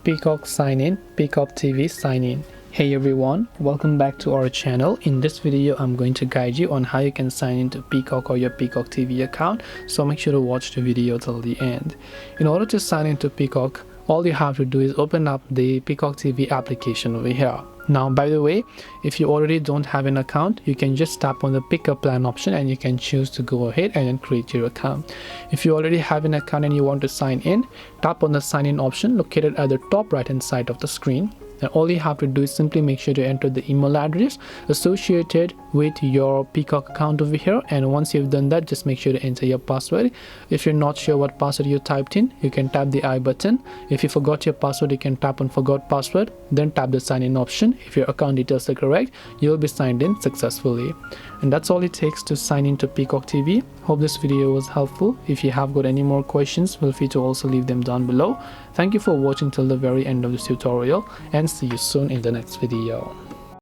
Peacock Sign In, Peacock TV Sign In. Hey everyone, welcome back to our channel. In this video, I'm going to guide you on how you can sign into Peacock or your Peacock TV account. So make sure to watch the video till the end. In order to sign into Peacock, all you have to do is open up the Peacock TV application over here. Now, by the way, if you already don't have an account, you can just tap on the pick a plan option and you can choose to go ahead and then create your account. If you already have an account and you want to sign in, tap on the sign in option located at the top right hand side of the screen. And all you have to do is simply make sure to enter the email address associated with your Peacock account over here, and once you've done that, just make sure to enter your password. If you're not sure what password you typed in, you can tap the I button. If you forgot your password, you can tap on forgot password, then tap the sign in option. If your account details are correct, you'll be signed in successfully. And that's all it takes to sign into Peacock TV. Hope this video was helpful. If you have got any more questions, feel free to also leave them down below. Thank you for watching till the very end of this tutorial, and see you soon in the next video.